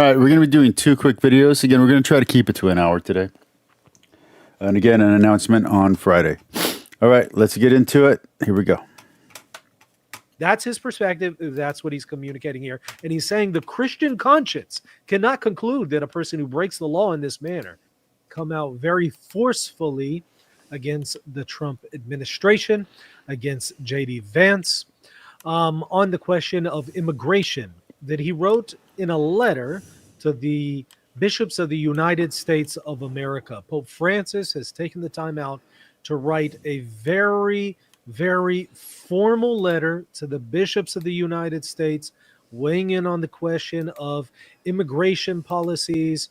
All right, we're going to be doing two quick videos. Again, we're going to try to keep it to an hour today. And again, an announcement on Friday. All right, let's get into it. Here we go. That's his perspective. That's what he's communicating here. And he's saying the Christian conscience cannot conclude that a person who breaks the law in this manner come out very forcefully against the Trump administration, against J.D. Vance, on the question of immigration that he wrote in a letter to the bishops of the United States of America. Pope Francis has taken the time out to write a very, very formal letter to the bishops of the United States, weighing in on the question of immigration policies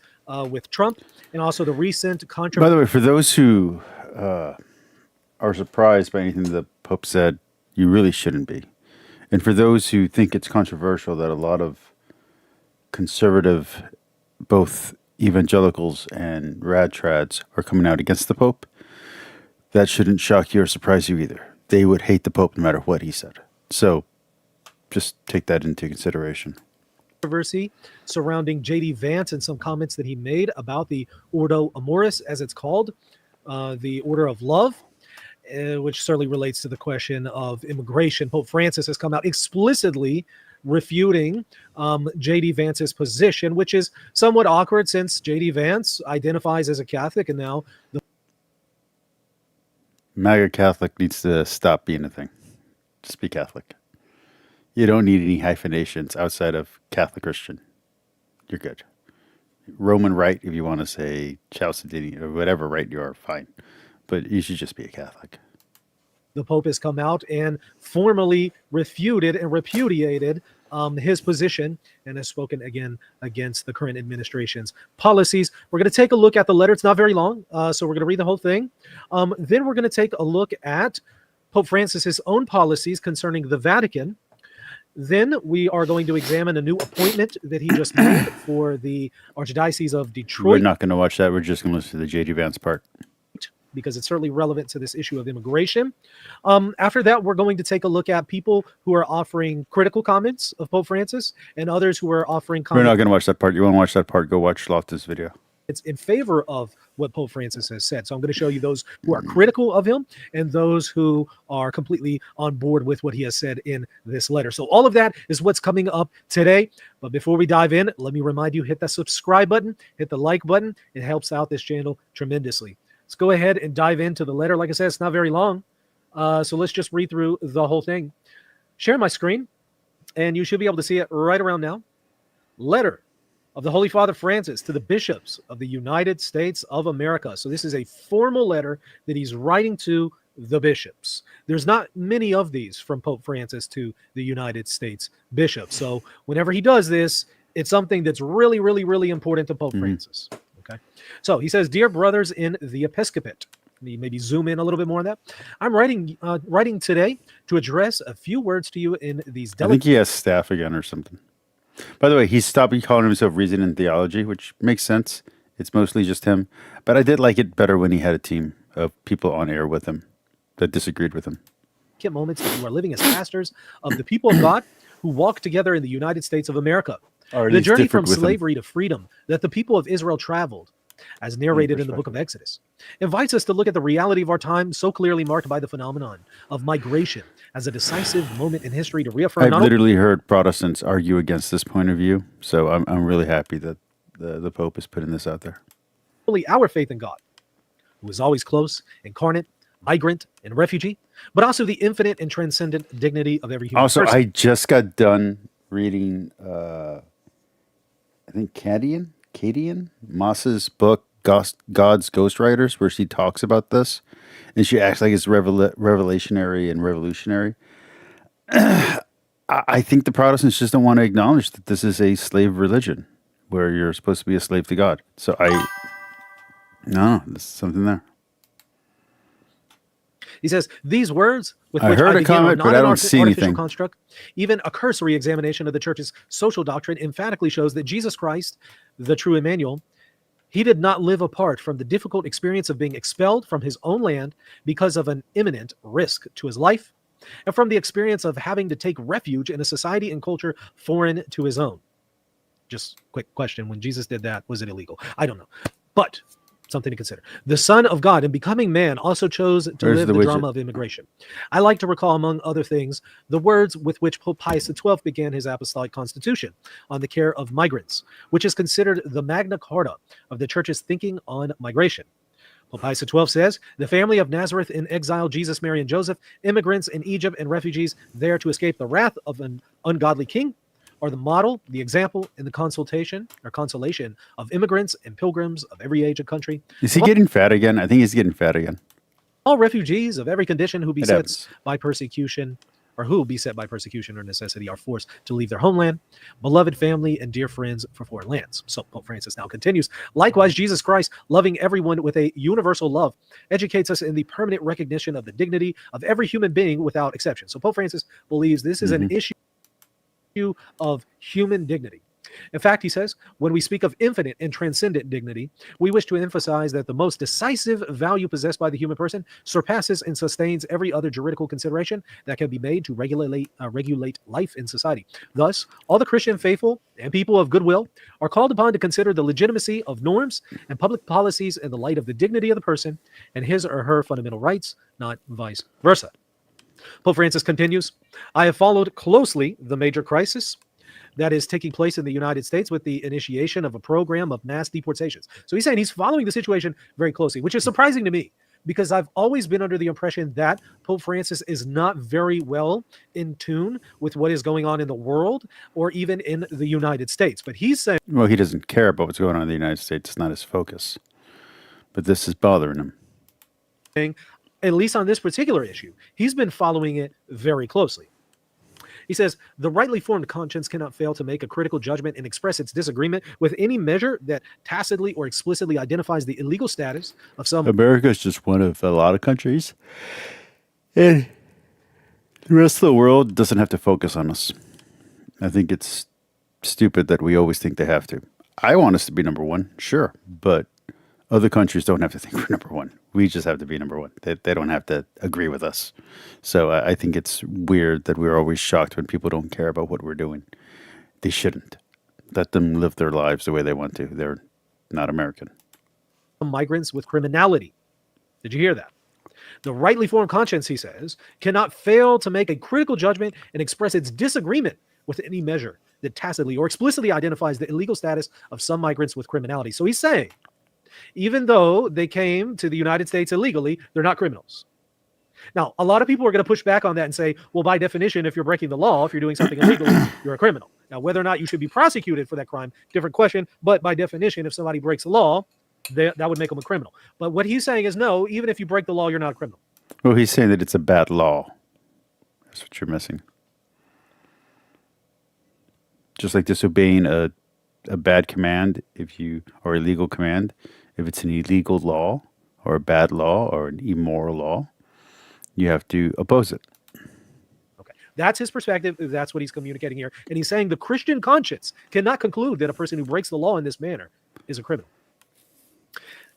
with Trump, and also the recent controversy. By the way, for those who are surprised by anything the Pope said, you really shouldn't be. And for those who think it's controversial that a lot of conservative, both evangelicals and rad trads, are coming out against the Pope, that shouldn't shock you or surprise you either. They would hate the Pope no matter what he said. So just take that into consideration. Controversy surrounding J.D. Vance and some comments that he made about the Ordo Amoris, as it's called, the Order of Love, which certainly relates to the question of immigration. Pope Francis has come out explicitly refuting J.D. Vance's position, which is somewhat awkward since J.D. Vance identifies as a Catholic, and now the MAGA Catholic needs to stop being a thing. Just be Catholic. You don't need any hyphenations outside of Catholic Christian. You're good. Roman Rite, if you want to say Chalcedonian or whatever rite you are, fine. But you should just be a Catholic. The Pope has come out and formally refuted and repudiated his position and has spoken again against the current administration's policies. We're going to take a look at the letter. It's not very long, so we're going to read the whole thing. Then we're going to take a look at Pope Francis's own policies concerning the Vatican. Then we are going to examine a new appointment that he just made for the Archdiocese of Detroit. We're not going to watch that. We're just going to listen to the J.D. Vance part, because it's certainly relevant to this issue of immigration. After that, we're going to take a look at people who are offering critical comments of Pope Francis and others who are offering comments. We're not going to watch that part. You want to watch that part, go watch Loftus' video. It's in favor of what Pope Francis has said. So I'm going to show you those who are critical of him and those who are completely on board with what he has said in this letter. So all of that is what's coming up today. But before we dive in, let me remind you, hit that subscribe button, hit the like button. It helps out this channel tremendously. Let's go ahead and dive into the letter. Like I said, it's not very long. So let's just read through the whole thing. Share my screen, and you should be able to see it right around now. Letter of the Holy Father Francis to the bishops of the United States of America. So this is a formal letter that he's writing to the bishops. There's not many of these from Pope Francis to the United States bishops. So whenever he does this, it's something that's really, really, really important to Pope Francis. Okay. So he says, "Dear brothers in the episcopate," maybe zoom in a little bit more on that. "I'm writing today to address a few words to you in these I think he has staff again or something. By the way, he's stopped calling himself Reason and Theology, which makes sense. It's mostly just him. But I did like it better when he had a team of people on air with him that disagreed with him. Moments that you are living as pastors of the people of God who walk together in the United States of America. The journey from slavery to freedom that the people of Israel traveled, as narrated in the book of Exodus, invites us to look at the reality of our time, so clearly marked by the phenomenon of migration as a decisive moment in history to reaffirm. I've literally heard Protestants argue against this point of view, so I'm really happy that the Pope is putting this out there. Only our faith in God, who is always close, incarnate, migrant, and refugee, but also the infinite and transcendent dignity of every human person. I just got done reading, I think Cadian Moss's book, God's Ghostwriters, where she talks about this, and she acts like it's revelationary and revolutionary. I think the Protestants just don't want to acknowledge that this is a slave religion where you're supposed to be a slave to God. So no, there's something there. He says, "These words with I which heard I a begin comment, are but not I an don't see artificial anything. construct. Even a cursory examination of the church's social doctrine emphatically shows that Jesus Christ, the true Emmanuel, he did not live apart from the difficult experience of being expelled from his own land because of an imminent risk to his life, and from the experience of having to take refuge in a society and culture foreign to his own. Just quick question. When Jesus did that, was it illegal? I don't know. But something to consider. The Son of God, in becoming man, also chose to Where's live the the widget? drama of immigration. I like to recall, among other things, the words with which Pope Pius XII began his apostolic constitution on the care of migrants, which is considered the Magna Carta of the Church's thinking on migration. Pope Pius XII says, the family of Nazareth in exile, Jesus, Mary, and Joseph, immigrants in Egypt, and refugees there to escape the wrath of an ungodly king, are the model, the example, and the consolation of immigrants and pilgrims of every age and country. Is he getting fat again? I think he's getting fat again. All refugees of every condition who It besets happens. by persecution, or who, beset by persecution or necessity, are forced to leave their homeland, beloved family, and dear friends for foreign lands. So Pope Francis now continues. Likewise, Jesus Christ, loving everyone with a universal love, educates us in the permanent recognition of the dignity of every human being without exception. So Pope Francis believes this is an issue of human dignity. In fact, he says, when we speak of infinite and transcendent dignity, we wish to emphasize that the most decisive value possessed by the human person surpasses and sustains every other juridical consideration that can be made to regulate life in society. Thus, all the Christian faithful and people of goodwill are called upon to consider the legitimacy of norms and public policies in the light of the dignity of the person and his or her fundamental rights, not vice versa. Pope Francis continues, I have followed closely the major crisis that is taking place in the United States with the initiation of a program of mass deportations. So he's saying he's following the situation very closely, which is surprising to me because I've always been under the impression that Pope Francis is not very well in tune with what is going on in the world or even in the United States. But he's saying, Well, he doesn't care about what's going on in the United States. It's not his focus. But this is bothering him. at least on this particular issue, he's been following it very closely. He says, the rightly formed conscience cannot fail to make a critical judgment and express its disagreement with any measure that tacitly or explicitly identifies the illegal status of some. America is just one of a lot of countries. And the rest of the world doesn't have to focus on us. I think it's stupid that we always think they have to. I want us to be number one, sure, but other countries don't have to think we're number one. We just have to be number one. They don't have to agree with us. So I think it's weird that we're always shocked when people don't care about what we're doing. They shouldn't. Let them live their lives the way they want to. They're not American. Migrants with criminality. Did you hear that? The rightly formed conscience, he says, cannot fail to make a critical judgment and express its disagreement with any measure that tacitly or explicitly identifies the illegal status of some migrants with criminality. So he's saying, even though they came to the United States illegally, they're not criminals. Now, a lot of people are going to push back on that and say, well, by definition, if you're breaking the law, if you're doing something illegally, you're a criminal. Now, whether or not you should be prosecuted for that crime, different question. But by definition, if somebody breaks the law, that would make them a criminal. But what he's saying is, no, even if you break the law, you're not a criminal. Well, he's saying that it's a bad law. That's what you're missing. Just like disobeying a bad command, or illegal command, if it's an illegal law or a bad law or an immoral law, you have to oppose it. Okay, that's his perspective. That's what he's communicating here. And he's saying the Christian conscience cannot conclude that a person who breaks the law in this manner is a criminal.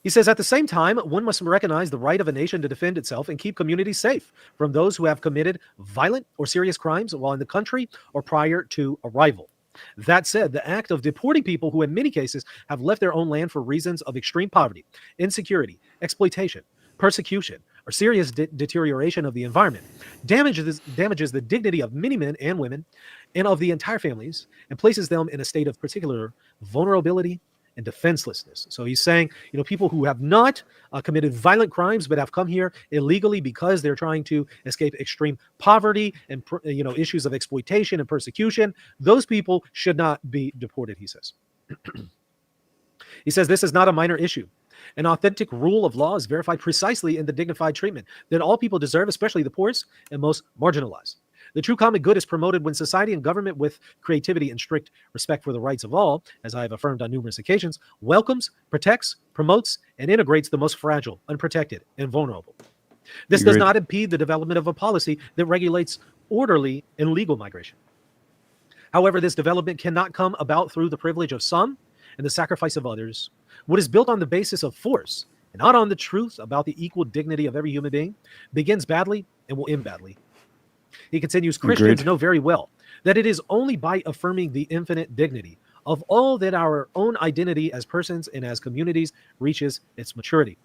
He says, at the same time, one must recognize the right of a nation to defend itself and keep communities safe from those who have committed violent or serious crimes while in the country or prior to arrival. That said, the act of deporting people who in many cases have left their own land for reasons of extreme poverty, insecurity, exploitation, persecution, or serious deterioration of the environment damages the dignity of many men and women and of the entire families and places them in a state of particular vulnerability and defenselessness. So he's saying, people who have not committed violent crimes but have come here illegally because they're trying to escape extreme poverty and issues of exploitation and persecution, those people should not be deported, he says. He says this is not a minor issue. An authentic rule of law is verified precisely in the dignified treatment that all people deserve, especially the poorest and most marginalized. The true common good is promoted when society and government, with creativity and strict respect for the rights of all, as I have affirmed on numerous occasions, welcomes, protects, promotes, and integrates the most fragile, unprotected, and vulnerable. This does not impede the development of a policy that regulates orderly and legal migration. However, this development cannot come about through the privilege of some and the sacrifice of others. What is built on the basis of force and not on the truth about the equal dignity of every human being begins badly and will end badly. He continues, Christians know very well that it is only by affirming the infinite dignity of all that our own identity as persons and as communities reaches its maturity.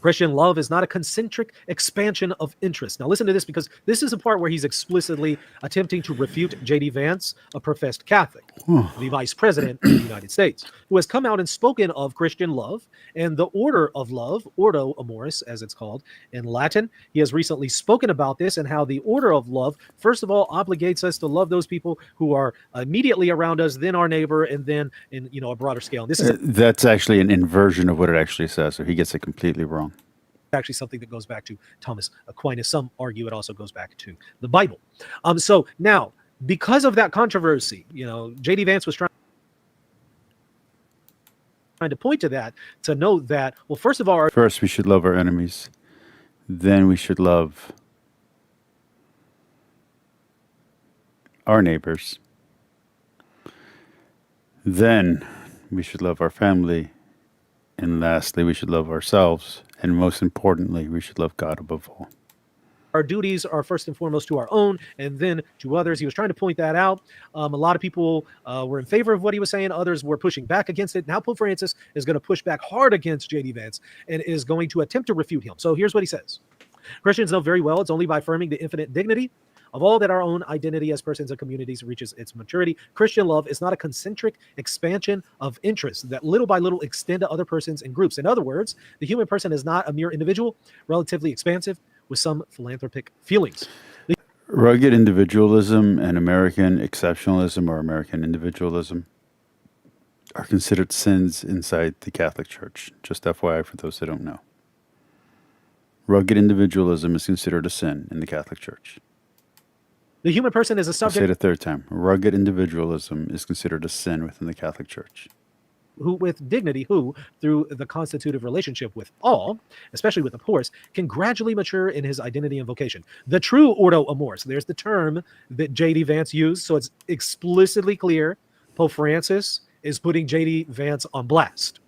Christian love is not a concentric expansion of interest. Now, listen to this, because this is a part where he's explicitly attempting to refute J.D. Vance, a professed Catholic, the vice president of the United States, who has come out and spoken of Christian love and the order of love, ordo amoris, as it's called in Latin. He has recently spoken about this and how the order of love, first of all, obligates us to love those people who are immediately around us, then our neighbor, and then in a broader scale. And this is That's actually an inversion of what it actually says, so he gets it completely wrong. actually something that goes back to Thomas Aquinas. Some argue it also goes back to the Bible. So now, because of that controversy, J.D. Vance was trying to point to that, to note that, well, first of all, First, we should love our enemies. Then we should love our neighbors. Then we should love our family. And lastly, we should love ourselves. And most importantly, we should love God above all. our duties are first and foremost to our own and then to others. He was trying to point that out. A lot of people were in favor of what he was saying. Others were pushing back against it. Now Pope Francis is going to push back hard against J.D. Vance and is going to attempt to refute him. So here's what he says. Christians know very well it's only by affirming the infinite dignity of all that our own identity as persons and communities reaches its maturity. Christian love is not a concentric expansion of interests that little by little extend to other persons and groups. In other words, the human person is not a mere individual, relatively expansive, with some philanthropic feelings. Rugged individualism and American exceptionalism or American individualism are considered sins inside the Catholic Church. Just FYI for those that don't know. Rugged individualism is considered a sin in the Catholic Church. The human person is a I'll say subject it a third time. Rugged individualism is considered a sin within the Catholic Church. who, with dignity, who, through the constitutive relationship with all, especially with the poorest, can gradually mature in his identity and vocation. The true ordo amoris, there's the term that J.D. Vance used, so it's explicitly clear Pope Francis is putting J.D. Vance on blast.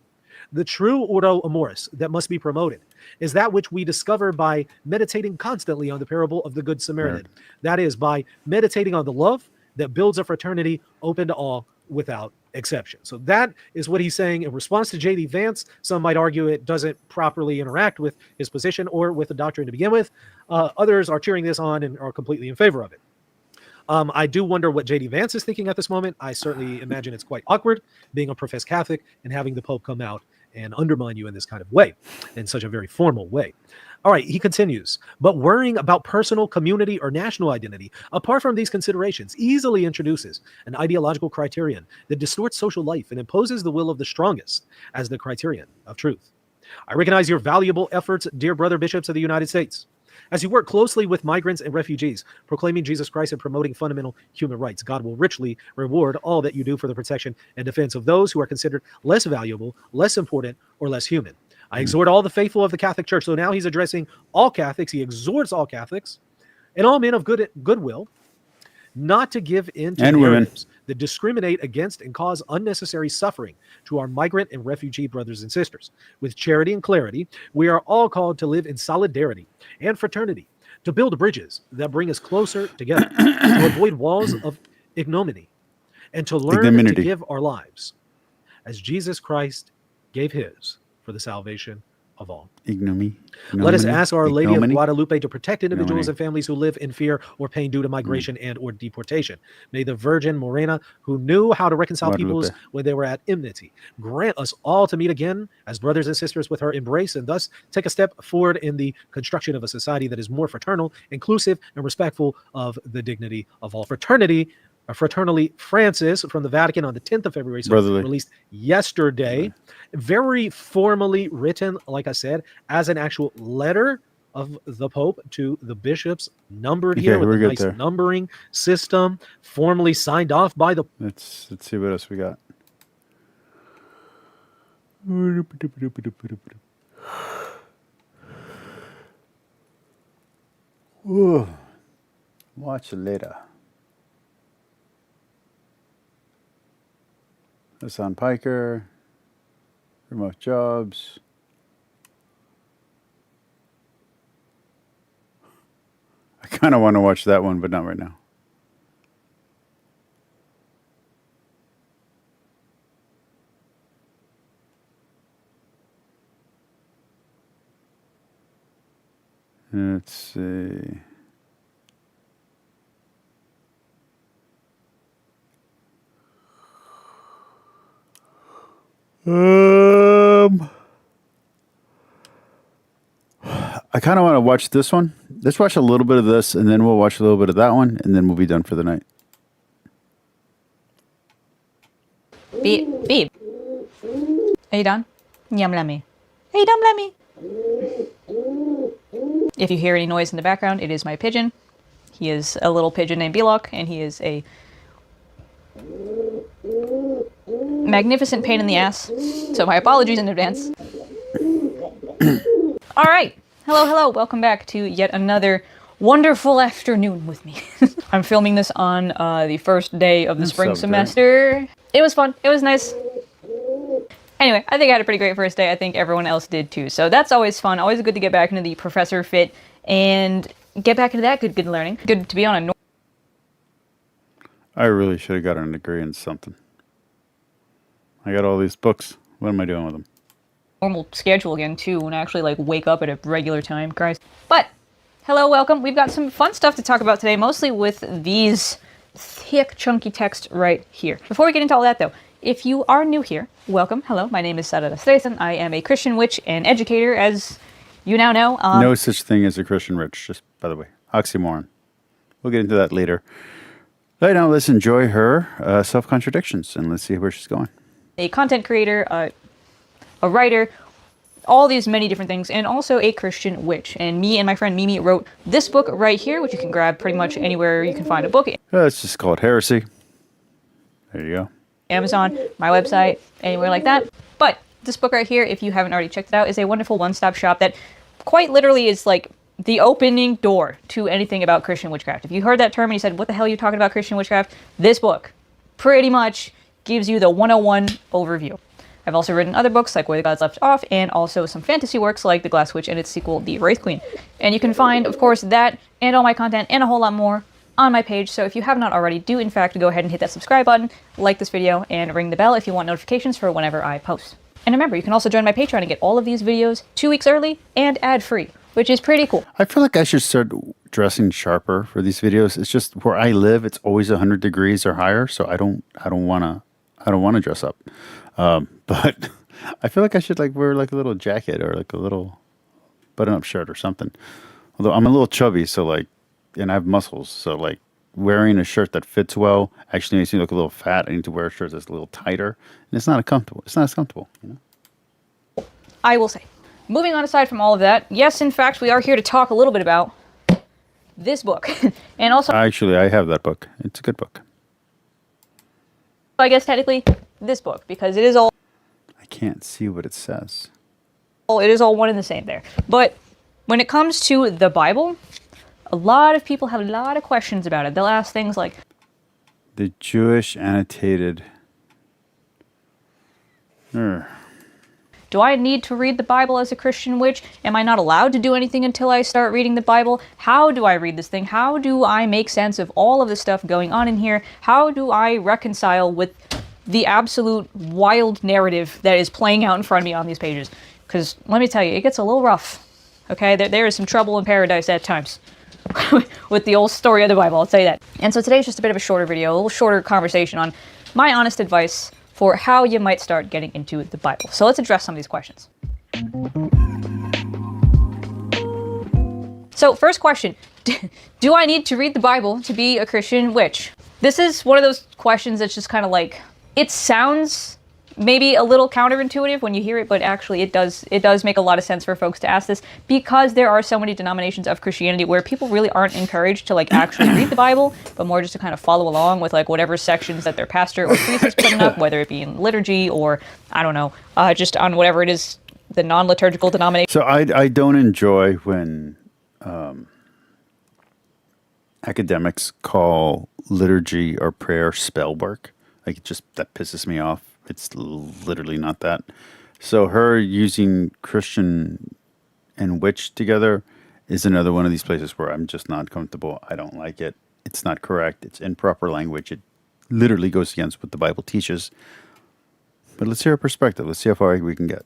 The true ordo amoris that must be promoted is that which we discover by meditating constantly on the parable of the Good Samaritan. Right. That is, by meditating on the love that builds a fraternity open to all without exception. So that is what he's saying in response to J.D. Vance. Some might argue it doesn't properly interact with his position or with the doctrine to begin with. Others are cheering this on and are completely in favor of it. I do wonder what J.D. Vance is thinking at this moment. I certainly imagine it's quite awkward being a professed Catholic and having the Pope come out and undermine you in this kind of way, in such a very formal way. All right, he continues, but worrying about personal, community, or national identity, apart from these considerations, easily introduces an ideological criterion that distorts social life and imposes the will of the strongest as the criterion of truth. I recognize your valuable efforts, dear brother bishops of the United States, as you work closely with migrants and refugees, proclaiming Jesus Christ and promoting fundamental human rights. God will richly reward all that you do for the protection and defense of those who are considered less valuable, less important, or less human. I exhort all the faithful of the Catholic Church. So now he's addressing all Catholics. He exhorts all Catholics and all men of goodwill not to give in to And women. narratives that discriminate against and cause unnecessary suffering to our migrant and refugee brothers and sisters. With charity and clarity, we are all called to live in solidarity and fraternity, to build bridges that bring us closer together, to avoid walls of ignominy, and to learn to Ignominy. give our lives as Jesus Christ gave his for the salvation of all. Ignominy. Let us ask Our Lady of Ignominy. Guadalupe to protect individuals Ignominy. and families who live in fear or pain due to migration and or deportation. May the Virgin Morena, who knew how to reconcile peoples Guadalupe. when they were at enmity, grant us all to meet again as brothers and sisters with her embrace, and thus take a step forward in the construction of a society that is more fraternal, inclusive, and respectful of the dignity of all. Fraternally Francis from the Vatican on the 10th of February, so Brotherly. released yesterday, very formally written, like I said, as an actual letter of the Pope to the bishops, numbered here Okay, with we're a good nice there. numbering system, formally signed off by the Let's see what else we got. Ooh. Watch later. Hassan Piker. Remote jobs. I kind of want to watch that one, but not right now. Let's see. I kind of want to watch this one. Let's watch a little bit of this, and then we'll watch a little bit of that one, and then we'll be done for the night. Beep. Are you done? Yum lemmy. Are you done, lemmy? If you hear any noise in the background, it is my pigeon. He is a little pigeon named Belok, and he is a magnificent pain in the ass. So my apologies in advance. All right. Hello. Welcome back to yet another wonderful afternoon with me. I'm filming this on the first day of the spring semester. It was fun. It was nice. Anyway, I think I had a pretty great first day. I think everyone else did too. So that's always fun. Always good to get back into the professor fit and get back into that good learning. Good to be on a I really should have gotten a degree in something. I got all these books. What am I doing with them? normal schedule again too, and actually like wake up at a regular time. Christ. But hello, welcome. We've got some fun stuff to talk about today, mostly with these thick, chunky text right here. Before we get into all that though, if you are new here, welcome. Hello, my name is Sara Streisand. I am a Christian witch and educator, as you now know. No such thing as a Christian witch, just by the way. Oxymoron. We'll get into that later. Right now, let's enjoy her self-contradictions, and let's see where she's going. A content creator, a writer, all these many different things, and also a Christian witch. And me and my friend Mimi wrote this book right here, which you can grab pretty much anywhere you can find a book. Let's just call it Heresy. There you go. Amazon, my website, anywhere like that. But this book right here, if you haven't already checked it out, is a wonderful one-stop shop that quite literally is like the opening door to anything about Christian witchcraft. If you heard that term and you said, what the hell are you talking about Christian witchcraft? This book pretty much gives you the 101 overview. I've also written other books like Where the Gods Left Off, and also some fantasy works like The Glass Witch and its sequel, The Wraith Queen. And you can find, of course, that and all my content and a whole lot more on my page. So if you have not already, do in fact go ahead and hit that subscribe button, like this video, and ring the bell if you want notifications for whenever I post. And remember, you can also join my Patreon and get all of these videos 2 weeks early and ad-free, which is pretty cool. I feel like I should start dressing sharper for these videos. It's just where I live, it's always 100 degrees or higher, so I don't want to dress up. But I feel like I should like wear like a little jacket or like a little button-up shirt or something. Although I'm a little chubby, so like, and I have muscles, so like wearing a shirt that fits well actually makes me look a little fat. I need to wear a shirt that's a little tighter, and it's not comfortable. It's not as comfortable, you know? I will say. Moving on aside from all of that, yes, in fact, we are here to talk a little bit about this book. And also, Actually, I have that book. It's a good book. I guess technically, this book, because it is all Can't see what it says. one and the same there. But when it comes to the Bible, a lot of people have a lot of questions about it. They'll ask things like, The Jewish annotated. do I need to read the Bible as a Christian witch? Am I not allowed to do anything until I start reading the Bible? How do I read this thing? How do I make sense of all of the stuff going on in here? How do I reconcile with the absolute wild narrative that is playing out in front of me on these pages? Because let me tell you, it gets a little rough. Okay, there is some trouble in paradise at times with the old story of the Bible, I'll tell you that. And so today's just a bit of a shorter video, a little shorter conversation on my honest advice for how you might start getting into the Bible. So let's address some of these questions. So first question, do I need to read the Bible to be a Christian witch? This is one of those questions that's just kind of like, it sounds maybe a little counterintuitive when you hear it, but actually it does make a lot of sense for folks to ask this, because there are so many denominations of Christianity where people really aren't encouraged to like actually read the Bible, but more just to kind of follow along with like whatever sections that their pastor or priest is putting up, whether it be in liturgy or, I don't know, just on whatever it is, the non-liturgical denomination. So I don't enjoy when academics call liturgy or prayer spell work. Like, it just, that pisses me off. It's literally not that. So her using Christian and witch together is another one of these places where I'm just not comfortable. I don't like it. It's not correct. It's improper language. It literally goes against what the Bible teaches. But let's hear her perspective. Let's see how far we can get.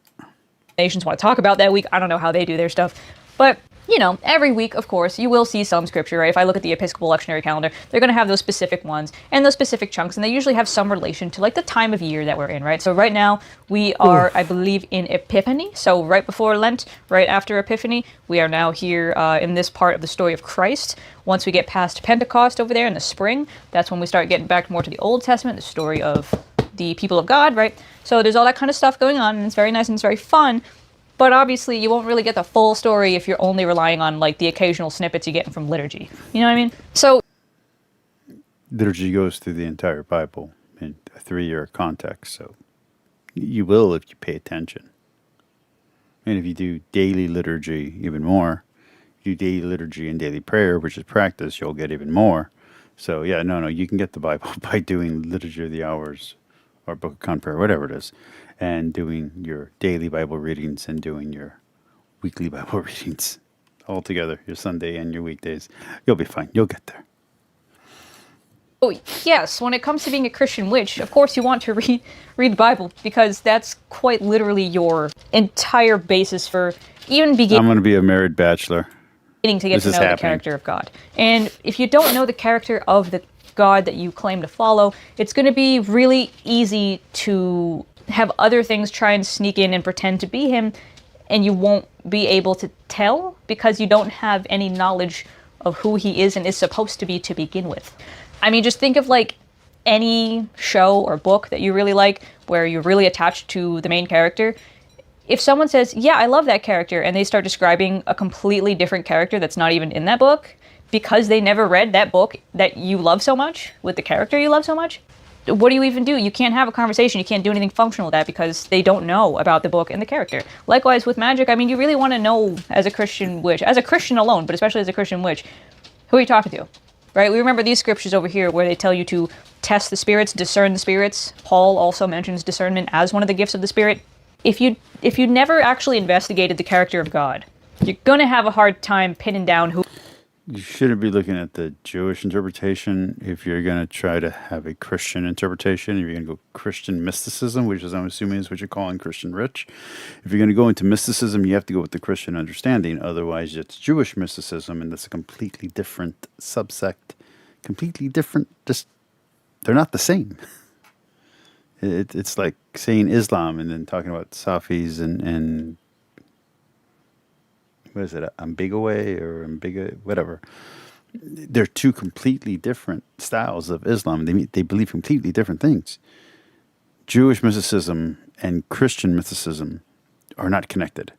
Nations want to talk about that week. I don't know how they do their stuff. But you know, every week, of course, you will see some scripture, right? If I look at the Episcopal lectionary calendar, they're going to have those specific ones and those specific chunks, and they usually have some relation to like the time of year that we're in, right? So right now we are, I believe, in Epiphany. So right before Lent, right after Epiphany, we are now here in this part of the story of Christ. Once we get past Pentecost over there in the spring, that's when we start getting back more to the Old Testament, the story of the people of God, right? So there's all that kind of stuff going on, and it's very nice and it's very fun. But obviously, you won't really get the full story if you're only relying on, like, the occasional snippets you get from liturgy. You know what I mean? So Liturgy goes through the entire Bible in a 3-year context, so you will if you pay attention. And if you do daily liturgy, even more. If you do daily liturgy and daily prayer, which is practice, you'll get even more. So, yeah, no, you can get the Bible by doing Liturgy of the Hours or Book of Common Prayer, whatever it is, and doing your daily Bible readings and doing your weekly Bible readings all together, your Sunday and your weekdays. You'll be fine. You'll get there. oh, yes, when it comes to being a Christian witch, of course you want to read the Bible, because that's quite literally your entire basis for even I'm beginning going to be a married bachelor. to get This to is know the happening. character of God. And if you don't know the character of the God that you claim to follow, it's going to be really easy to have other things try and sneak in and pretend to be him, and you won't be able to tell because you don't have any knowledge of who he is and is supposed to be to begin with. I mean, just think of like any show or book that you really like where you're really attached to the main character. If someone says, yeah, I love that character, and they start describing a completely different character that's not even in that book, because they never read that book that you love so much, with the character you love so much, what do you even do? You can't have a conversation, you can't do anything functional with that because they don't know about the book and the character. Likewise with magic, I mean, you really want to know as a Christian witch, as a Christian alone, but especially as a Christian witch, who are you talking to? Right? We remember these scriptures over here where they tell you to test the spirits, discern the spirits. Paul also mentions discernment as one of the gifts of the Spirit. If you never actually investigated the character of God, you're going to have a hard time pinning down who. You shouldn't be looking at the Jewish interpretation if you're going to try to have a Christian interpretation. If you're going to go Christian mysticism, which is, I'm assuming, is what you're calling Christian rich. If you're going to go into mysticism, you have to go with the Christian understanding. Otherwise, it's Jewish mysticism, and that's a completely different subsect. Completely different. Just, they're not the same. It's like saying Islam and then talking about Safis and what is it, Ambigaway or Ambiga, whatever. They're two completely different styles of Islam. They believe completely different things. Jewish mysticism and Christian mysticism are not connected.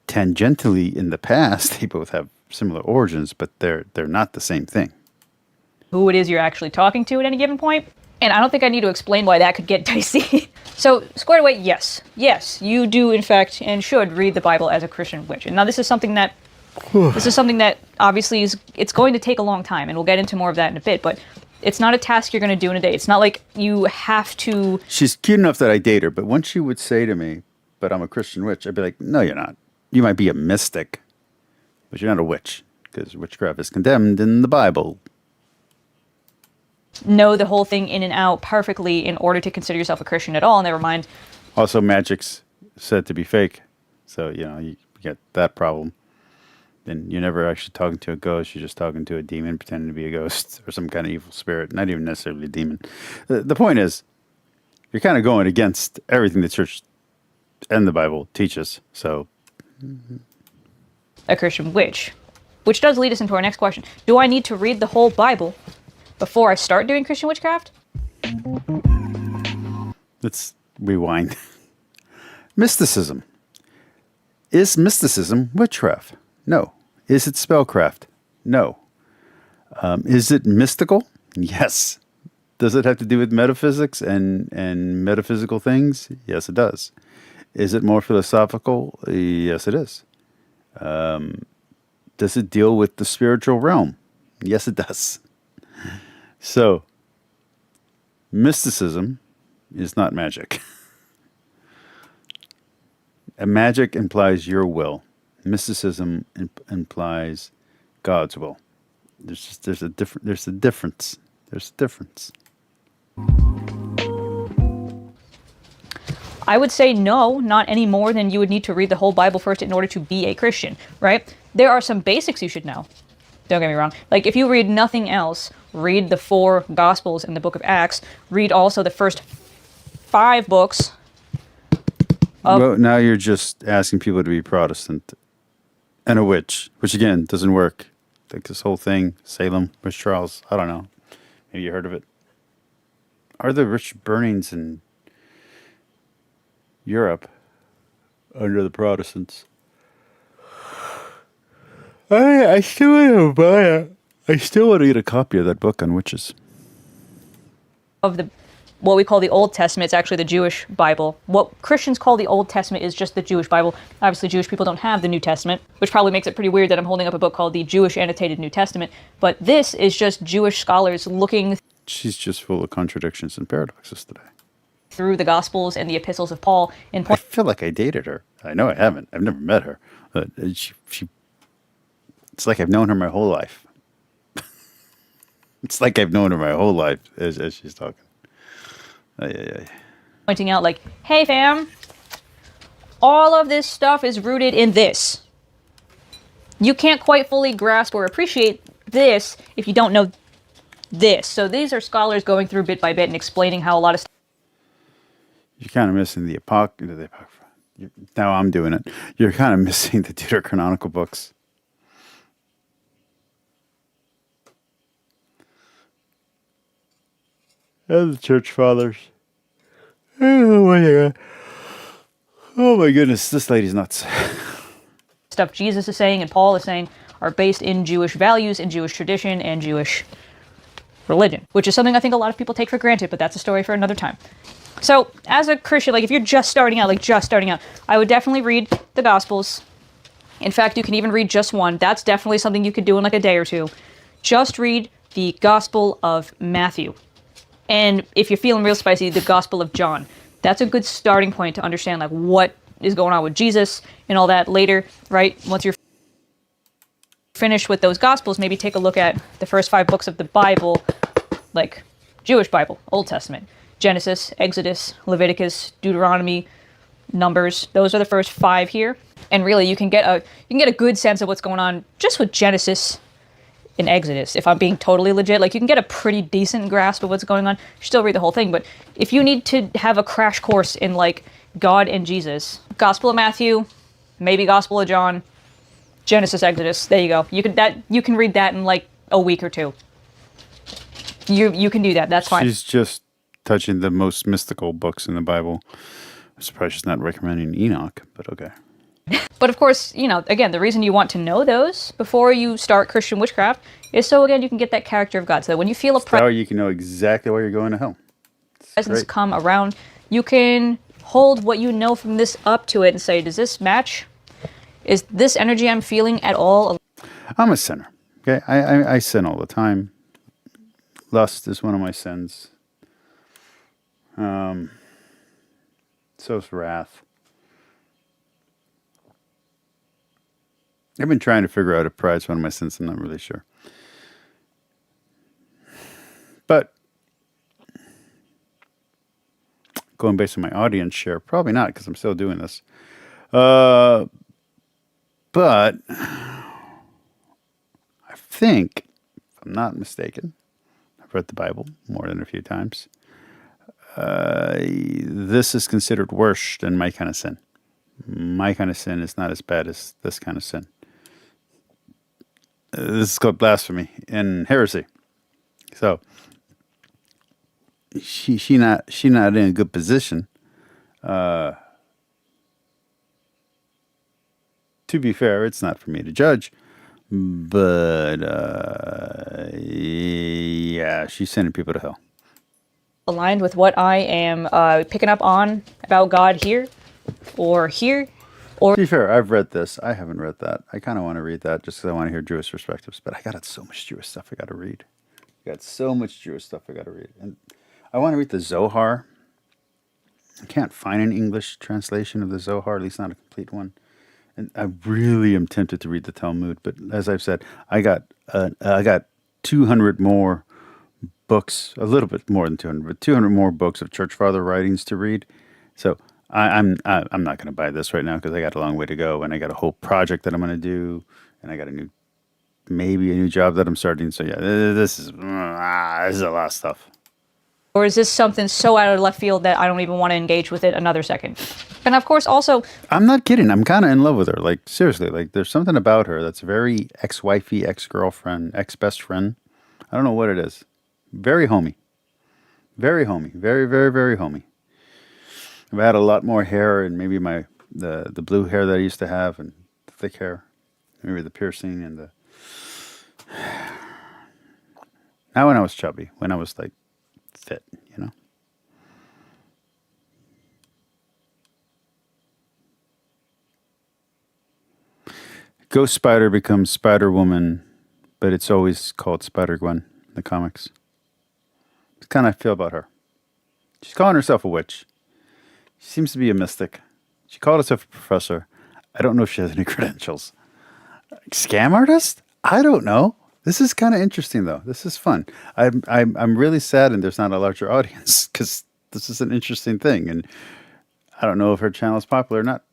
Tangentially, in the past, they both have similar origins, but they're not the same thing. Who it is you're actually talking to at any given point. And I don't think I need to explain why that could get dicey. So, squared away, yes. Yes, you do, in fact, and should read the Bible as a Christian witch. And now this is something that obviously it's going to take a long time, and we'll get into more of that in a bit, but it's not a task you're going to do in a day. It's not like you have to. She's cute enough that I date her, but once she would say to me, but I'm a Christian witch, I'd be like, no, you're not. You might be a mystic, but you're not a witch, because witchcraft is condemned in the Bible. Know the whole thing in and out perfectly in order to consider yourself a Christian at all, never mind. Also, magic's said to be fake, so, you get that problem. Then you're never actually talking to a ghost, you're just talking to a demon pretending to be a ghost or some kind of evil spirit, not even necessarily a demon. The point is, you're kind of going against everything the church and the Bible teaches, so. A Christian witch. Which does lead us into our next question. Do I need to read the whole Bible before I start doing Christian witchcraft? Let's rewind. Mysticism. Is mysticism witchcraft? No. Is it spellcraft? No. Is it mystical? Yes. Does it have to do with metaphysics and metaphysical things? Yes, it does. Is it more philosophical? Yes, it is. Does it deal with the spiritual realm? Yes, it does. So, mysticism is not magic. A magic implies your will. Mysticism implies God's will. There's a difference. I would say no, not any more than you would need to read the whole Bible first in order to be a Christian, right? There are some basics you should know. Don't get me wrong. Like, if you read nothing else, read the 4 Gospels and the book of Acts, read also the first 5 books. Well, now you're just asking people to be Protestant and a witch, which again doesn't work. Like this whole thing, Salem, witch trials. I don't know. Maybe you heard of it. Are there witch burnings in Europe under the Protestants? I still want to buy it. I still want to get a copy of that book on witches. Of the what we call the Old Testament, it's actually the Jewish Bible. What Christians call the Old Testament is just the Jewish Bible. Obviously, Jewish people don't have the New Testament, which probably makes it pretty weird that I'm holding up a book called the Jewish Annotated New Testament. But this is just Jewish scholars looking She's just full of contradictions and paradoxes today. through the Gospels and the epistles of Paul and I feel like I dated her. I know I haven't. I've never met her. But it's like I've known her my whole life. It's like I've known her my whole life as she's talking. pointing out, like, hey fam, all of this stuff is rooted in this. You can't quite fully grasp or appreciate this if you don't know this. So these are scholars going through bit by bit and explaining how a lot of stuff. You're kind of missing the Apocrypha. Now I'm doing it. You're kind of missing the Deuterocanonical books. And the church fathers. Oh my God. Oh my goodness, this lady's nuts. Stuff Jesus is saying and Paul is saying are based in Jewish values, in Jewish tradition, and Jewish religion, which is something I think a lot of people take for granted, but that's a story for another time. So, as a Christian, like if you're just starting out, I would definitely read the Gospels. In fact, you can even read just one. That's definitely something you could do in like a day or two. Just read the Gospel of Matthew. And if you're feeling real spicy, the Gospel of John. That's a good starting point to understand like what is going on with Jesus and all that later, right? Once you're finished with those Gospels, maybe take a look at the first 5 books of the Bible, like Jewish Bible, Old Testament. Genesis, Exodus, Leviticus, Deuteronomy, Numbers. Those are the first 5 here. And really, you can get a good sense of what's going on just with Genesis and Exodus. If I'm being totally legit, like you can get a pretty decent grasp of what's going on. You still read the whole thing, but if you need to have a crash course in like God and Jesus, Gospel of Matthew, maybe Gospel of John, Genesis, Exodus. There you go. You can read that in like a week or 2. You can do that. That's fine. She's just touching the most mystical books in the Bible. I'm surprised she's not recommending Enoch, but okay. But of course, again, the reason you want to know those before you start Christian witchcraft is so, again, you can get that character of God. So that when you feel a Now you can know exactly why you're going to hell. presence come around, you can hold what you know from this up to it and say, does this match? Is this energy I'm feeling at all? I'm a sinner. Okay, I sin all the time. Lust is one of my sins. So is wrath. I've been trying to figure out if pride's one of my sins. I'm not really sure. But going based on my audience share, probably not because I'm still doing this. But I think, if I'm not mistaken, I've read the Bible more than a few times. This is considered worse than my kind of sin. My kind of sin is not as bad as this kind of sin. This is called blasphemy and heresy. So she not in a good position. To be fair, it's not for me to judge, but yeah, she's sending people to hell. Aligned with what I am picking up on about God here, or here, or To be fair, I've read this. I haven't read that. I kind of want to read that just because I want to hear Jewish perspectives. But I got so much Jewish stuff I got to read. And I want to read the Zohar. I can't find an English translation of the Zohar, at least not a complete one. And I really am tempted to read the Talmud. But as I've said, I got 200 more books, a little bit more than 200, but 200 more books of church father writings to read. So I'm not going to buy this right now because I got a long way to go, and I got a whole project that I'm going to do, and I got maybe a new job that I'm starting. So yeah, this is a lot of stuff. Or is this something so out of left field that I don't even want to engage with it another second? And of course, also, I'm not kidding. I'm kind of in love with her. Like seriously, like there's something about her that's very ex-wifey, ex-girlfriend, ex-best friend. I don't know what it is. Very homey. Very homey. Very, very, very homey. If I had a lot more hair and maybe the blue hair that I used to have and the thick hair, maybe the piercing and the. Not when I was chubby. When I was like fit, you know. Ghost Spider becomes Spider Woman, but it's always called Spider Gwen in the comics. It's kind of how I feel about her. She's calling herself a witch. She seems to be a mystic. She called herself a professor. I don't know if she has any credentials. Scam artist? I don't know. This is kind of interesting, though. This is fun. I'm really saddened there's not a larger audience because this is an interesting thing, and I don't know if her channel is popular or not.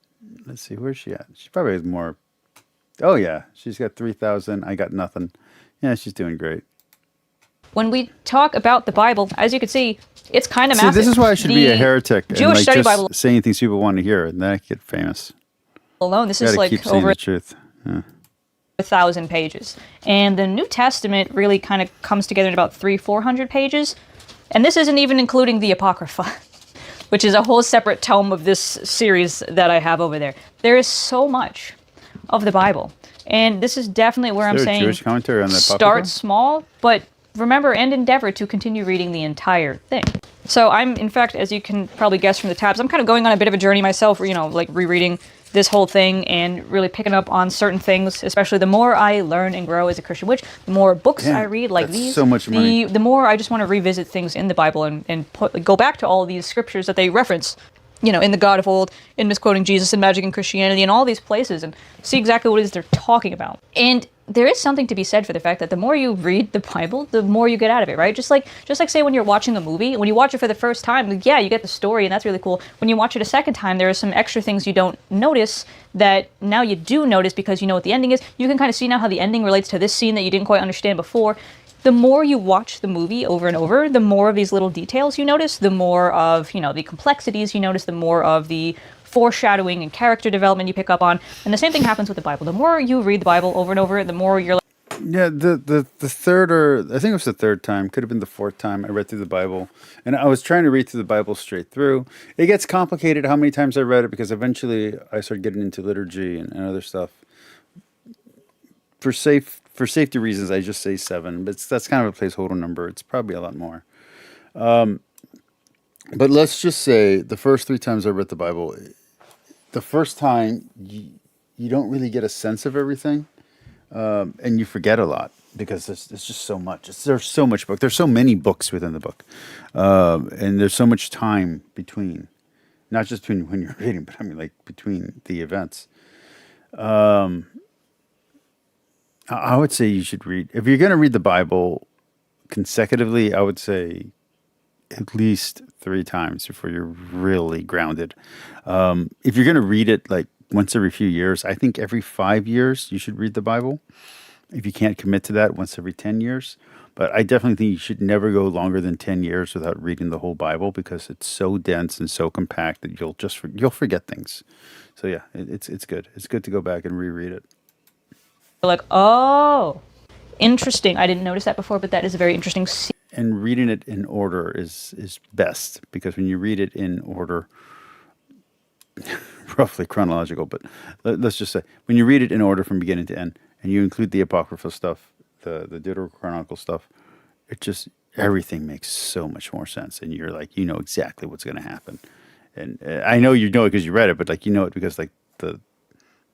Let's see, where's she at? She probably has more. Oh yeah, she's got 3,000. I got nothing. Yeah, she's doing great. when we talk about the Bible, as you can see, it's kind of massive. This is why I should be a heretic Jewish and like Study just Bible saying things people want to hear, and then I get famous. alone, this is Gotta like keep saying over the truth. Yeah. 1,000 pages. And the New Testament really kind of comes together in about 400 pages. And this isn't even including the Apocrypha, which is a whole separate tome of this series that I have over there. There is so much of the Bible. And this is definitely where I'm Is there a saying Jewish commentary on the Apocrypha? start small, but remember and endeavor to continue reading the entire thing. So I'm, in fact, as you can probably guess from the tabs, I'm kind of going on a bit of a journey myself, you know, like rereading this whole thing and really picking up on certain things, especially the more I learn and grow as a Christian witch, the more books I read like that's these, so much money. the more I just want to revisit things in the Bible and go back to all these scriptures that they reference, you know, in the God of old, in misquoting Jesus and magic and Christianity and all these places and see exactly what it is they're talking about. And there is something to be said for the fact that the more you read the Bible, the more you get out of it, right? Just like say when you're watching a movie, when you watch it for the first time, yeah, you get the story and that's really cool. When you watch it a second time, there are some extra things you don't notice that now you do notice because you know what the ending is. You can kind of see now how the ending relates to this scene that you didn't quite understand before. The more you watch the movie over and over, the more of these little details you notice, the more of, you know, the complexities you notice, the more of the foreshadowing and character development you pick up on. And the same thing happens with the Bible. The more you read the Bible over and over, the more you're like, Yeah, the third, or I think it was the third time, could have been the fourth time I read through the Bible. And I was trying to read through the Bible straight through. It gets complicated how many times I read it because eventually I started getting into liturgy and other stuff. For safety reasons, I just say 7, but that's kind of a placeholder number. It's probably a lot more. But let's just say the first 3 times I read the Bible, the first time you don't really get a sense of everything. And you forget a lot because there's just so much. There's so much book. There's so many books within the book, and there's so much time between, not just between when you're reading, but I mean like between the events. I would say you should read, if you're going to read the Bible consecutively, I would say at least 3 times before you're really grounded. If you're going to read it like once every few years, I think every 5 years you should read the Bible. If you can't commit to that, once every 10 years. But I definitely think you should never go longer than 10 years without reading the whole Bible because it's so dense and so compact that you'll forget things. So yeah, it's good. It's good to go back and reread it. like, oh, interesting. I didn't notice that before, but that is a very interesting scene. And reading it in order is best because when you read it in order, roughly chronological, but let's just say when you read it in order from beginning to end, and you include the Apocrypha stuff, the Deuterocanonical stuff, it just everything makes so much more sense, and you're like you know exactly what's going to happen. And I know you know it because you read it, but like you know it because like the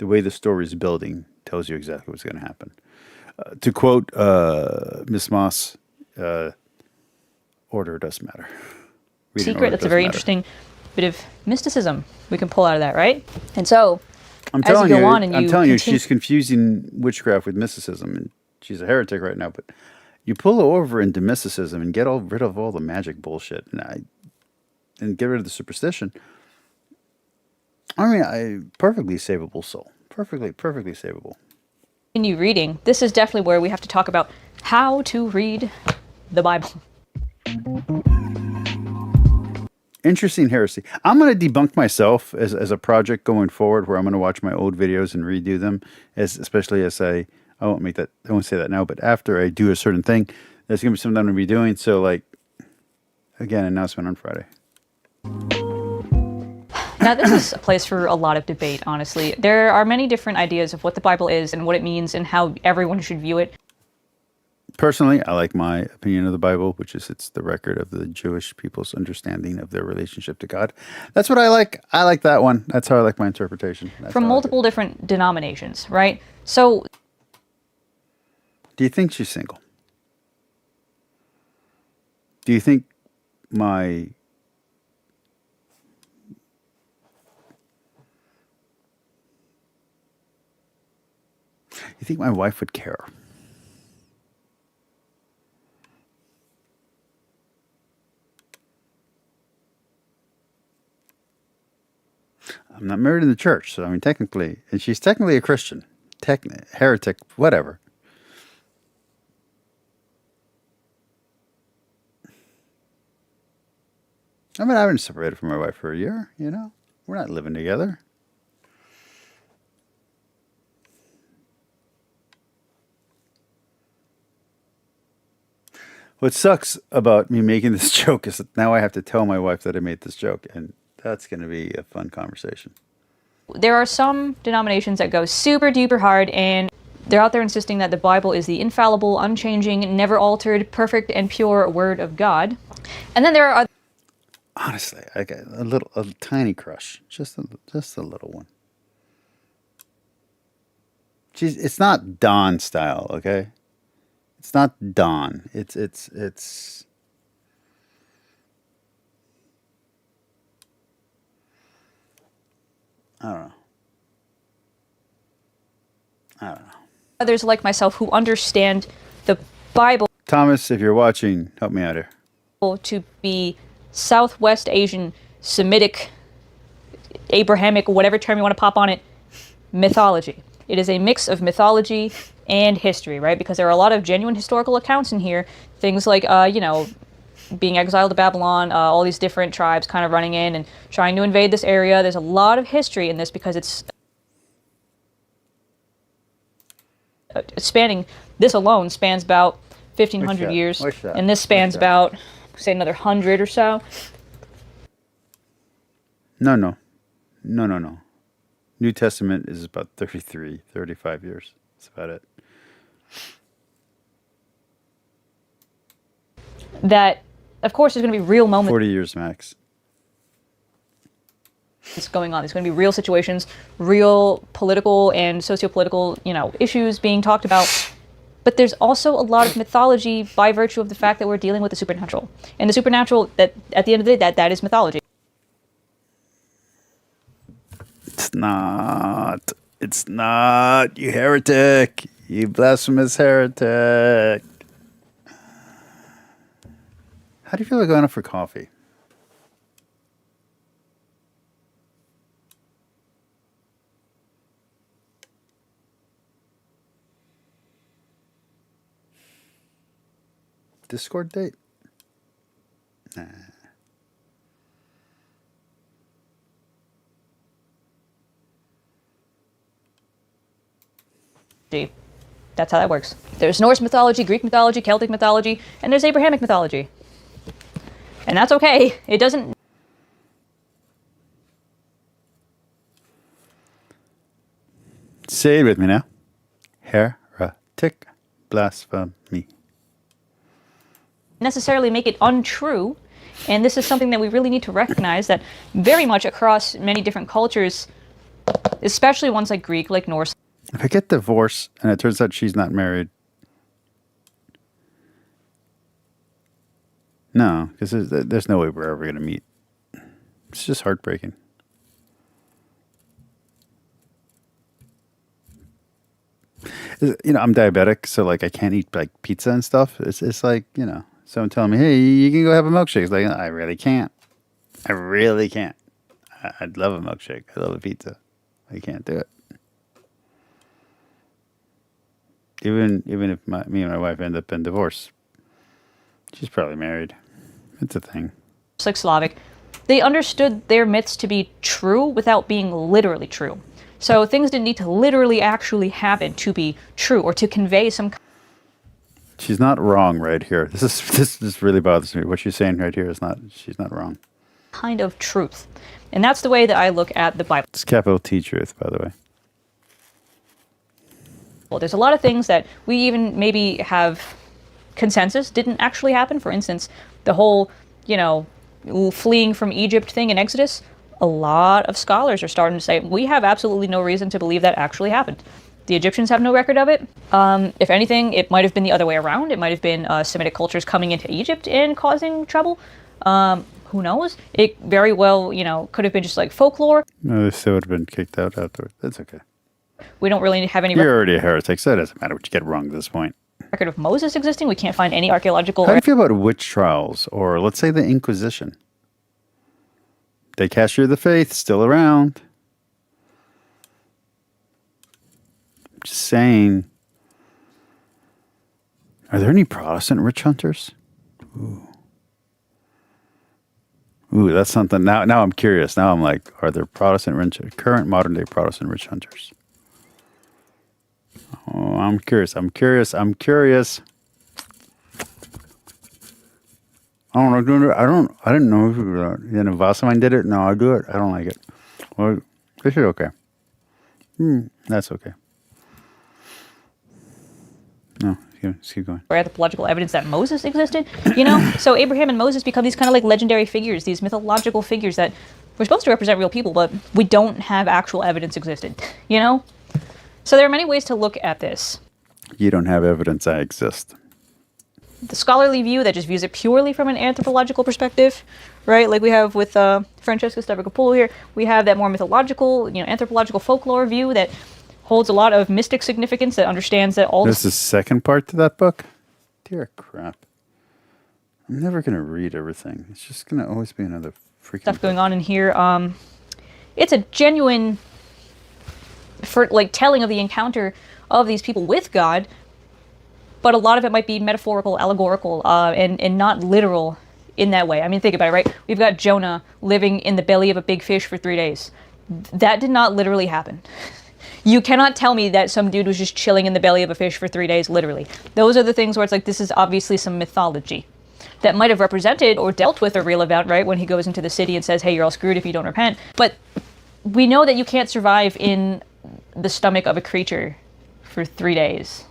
way the story is building tells you exactly what's going to happen. To quote Miss Moss, order does matter. Reading Secret, that's a very interesting bit of mysticism we can pull out of that, right? And so, I'm as you go on and I'm telling you, continue- she's confusing witchcraft with mysticism, and she's a heretic right now. But you pull her over into mysticism and get rid of all the magic bullshit, and get rid of the superstition. I mean, perfectly savable soul. Perfectly savable. Continue reading, this is definitely where we have to talk about how to read the Bible. Interesting heresy. I'm going to debunk myself as a project going forward, where I'm going to watch my old videos and redo them, especially as I won't say that now, but after I do a certain thing, there's going to be something I'm going to be doing. So, like, again, announcement on Friday. Now, this is a place for a lot of debate, honestly. There are many different ideas of what the Bible is and what it means and how everyone should view it. Personally, I like my opinion of the Bible, which is it's the record of the Jewish people's understanding of their relationship to God. That's what I like. I like that one. That's how I like my interpretation. From multiple different denominations, right? So, do you think she's single? Do you think my... You think my wife would care? I'm not married in the church, so I mean, technically, and she's technically a Christian, heretic, whatever. I mean, I've been separated from my wife for a year, you know? We're not living together. What sucks about me making this joke is that now I have to tell my wife that I made this joke, and that's going to be a fun conversation. there are some denominations that go super duper hard, and they're out there insisting that the Bible is the infallible, unchanging, never altered, perfect, and pure Word of God. And then there are other... Honestly, I got a tiny crush, just a little one. It's not Dawn style, okay? It's not Dawn. It's. I don't know. others like myself who understand the Bible Thomas, if you're watching, help me out here. to be Southwest Asian, Semitic, Abrahamic, whatever term you want to pop on it, mythology. It is a mix of mythology and history, right? Because there are a lot of genuine historical accounts in here. Things like, being exiled to Babylon, all these different tribes kind of running in and trying to invade this area. There's a lot of history in this because it's spanning, this alone spans about 1,500 years. And this spans about, say, another 100 or so. No. New Testament is about 33, 35 years. That's about it. That, of course, there's going to be real moments 40 years max. going on. There's going to be real situations, real political and socio-political, issues being talked about. But there's also a lot of mythology by virtue of the fact that we're dealing with the supernatural. And the supernatural, that at the end of the day, that is mythology. It's not, you heretic. You blasphemous heretic. How do you feel like going up for coffee? Discord date? Nah. That's how that works. There's Norse mythology, Greek mythology, Celtic mythology, and there's Abrahamic mythology. And that's okay. It doesn't... Say it with me now. Heretic blasphemy. necessarily make it untrue. And this is something that we really need to recognize, that very much across many different cultures, especially ones like Greek, like Norse. If I get divorced and it turns out she's not married, no, because there's no way we're ever going to meet. It's just heartbreaking. I'm diabetic, so like I can't eat like pizza and stuff. It's like, someone telling me, hey, you can go have a milkshake. It's like, I really can't. I'd love a milkshake. I love a pizza. I can't do it. Even if me and my wife end up in divorce, she's probably married. It's a thing. Just like Slavic, they understood their myths to be true without being literally true. So things didn't need to literally actually happen to be true or to convey some She's not wrong right here. This really bothers me. What she's saying right here is not. She's not wrong. kind of truth. And that's the way that I look at the Bible. It's capital T truth, by the way. Well, there's a lot of things that we even maybe have consensus didn't actually happen. For instance, the whole, fleeing from Egypt thing in Exodus. A lot of scholars are starting to say we have absolutely no reason to believe that actually happened. The Egyptians have no record of it. If anything, it might have been the other way around. It might have been Semitic cultures coming into Egypt and causing trouble. Who knows? It very well, could have been just like folklore. No, they still would have been kicked out afterwards. That's okay. We don't really have any You're already a heretic, so it doesn't matter what you get wrong at this point. record of Moses existing. We can't find any archaeological. How do you feel about witch trials, or let's say the Inquisition? They cashier the faith, still around. Just saying. Are there any Protestant witch hunters? Ooh, that's something. Now I'm curious. Now I'm like, are there current modern day Protestant witch hunters? Oh, I'm curious. I don't know. I didn't know if Vasselman did it. No, I do it. I don't like it. Well, this is okay. That's okay. No, let's keep going. Or anthropological evidence that Moses existed, So Abraham and Moses become these kind of like legendary figures, these mythological figures that we're supposed to represent real people, but we don't have actual evidence existed, So there are many ways to look at this. You don't have evidence I exist. The scholarly view that just views it purely from an anthropological perspective, right? Like we have with Francesca Stavropoulos here, we have that more mythological, anthropological folklore view that holds a lot of mystic significance, that understands that all There's the second part to that book? Dear crap. I'm never going to read everything. It's just going to always be another freaking stuff going on in here. It's a genuine telling of the encounter of these people with God, but a lot of it might be metaphorical, allegorical, and not literal in that way. I mean, think about it, right? We've got Jonah living in the belly of a big fish for 3 days. That did not literally happen. You cannot tell me that some dude was just chilling in the belly of a fish for 3 days, literally. Those are the things where it's like, this is obviously some mythology that might have represented or dealt with a real event, right? When he goes into the city and says, hey, you're all screwed if you don't repent. But we know that you can't survive in the stomach of a creature for 3 days.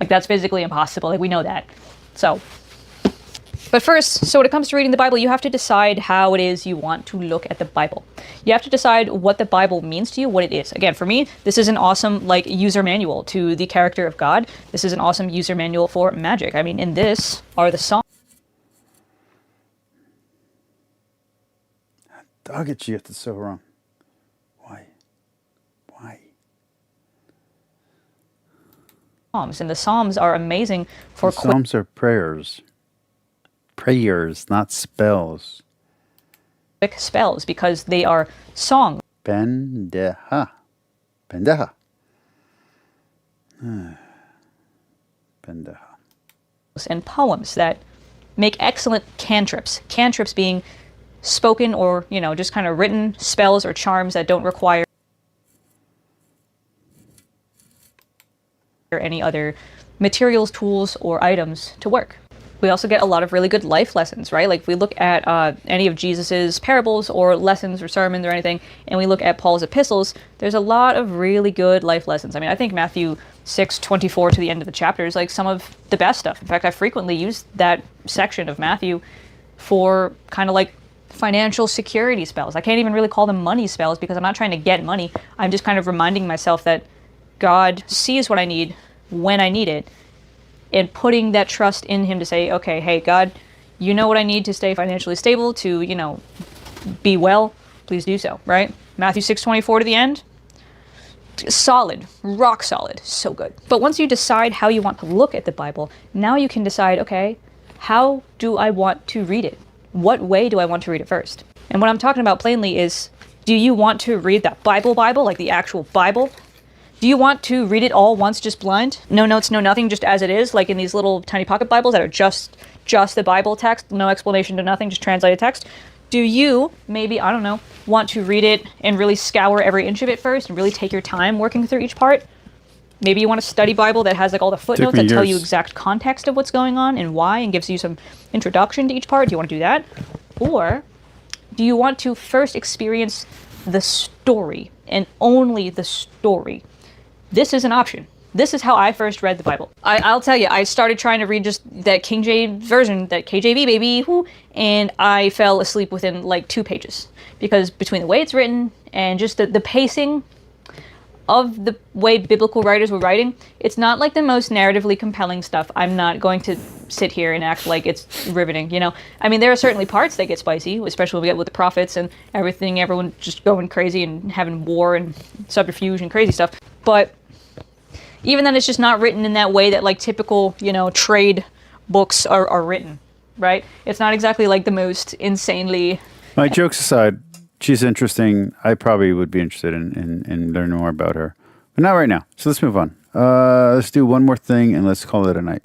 Like, that's physically impossible. Like, we know that. But first, so when it comes to reading the Bible, you have to decide how it is you want to look at the Bible. You have to decide what the Bible means to you, what it is. Again, for me, this is an awesome, user manual to the character of God. This is an awesome user manual for magic. I mean, in this are the Psalms. Dog it, you get this so wrong. Why? And the Psalms are amazing for The Psalms are prayers. Prayers, not spells. quick spells because they are songs. Pendeja. Pendeja. And poems that make excellent cantrips. Cantrips being spoken or, just kind of written spells or charms that don't require any other materials, tools, or items to work. We also get a lot of really good life lessons, right? Like if we look at any of Jesus's parables or lessons or sermons or anything, and we look at Paul's epistles, there's a lot of really good life lessons. I mean, I think Matthew 6:24 to the end of the chapter is like some of the best stuff. In fact, I frequently use that section of Matthew for kind of like financial security spells. I can't even really call them money spells because I'm not trying to get money. I'm just kind of reminding myself that God sees what I need when I need it, and putting that trust in him to say, okay, hey, God, you know what I need to stay financially stable, to, be well, please do so, right? Matthew 6:24 to the end. Solid, rock solid, so good. But once you decide how you want to look at the Bible, now you can decide, okay, how do I want to read it? What way do I want to read it first? And what I'm talking about plainly is, do you want to read that Bible, like the actual Bible? Do you want to read it all once, just blind? No notes, no nothing, just as it is, like in these little tiny pocket Bibles that are just the Bible text, no explanation to nothing, just translated text? Do you, maybe, I don't know, want to read it and really scour every inch of it first and really take your time working through each part? Maybe you want a study Bible that has like all the footnotes that tell you exact context of what's going on and why and gives you some introduction to each part. Do you want to do that? Or do you want to first experience the story and only the story? This is an option. This is how I first read the Bible. I'll tell you, I started trying to read just that King James version, that KJV baby, and I fell asleep within like 2 pages. Because between the way it's written and just the pacing of the way biblical writers were writing, it's not like the most narratively compelling stuff. I'm not going to sit here and act like it's riveting, you know? I mean, there are certainly parts that get spicy, especially when we get with the prophets and everything, everyone just going crazy and having war and subterfuge and crazy stuff. But even then, it's just not written in that way that like typical, you know, trade books are written, right? It's not exactly like the most insanely... My jokes aside, she's interesting. I probably would be interested in learning more about her. But not right now. So let's move on. Let's do one more thing and let's call it a night.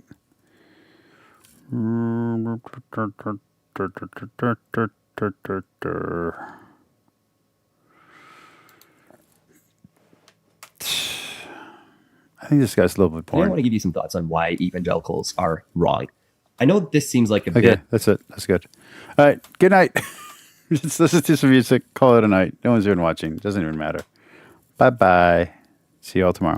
I think this guy's a little bit boring. I want to give you some thoughts on why evangelicals are wrong. I know this seems like a Okay, bit... that's it. That's good. All right, good night. Let's listen to some music. Call it a night. No one's even watching. Doesn't even matter. Bye-bye. See you all tomorrow.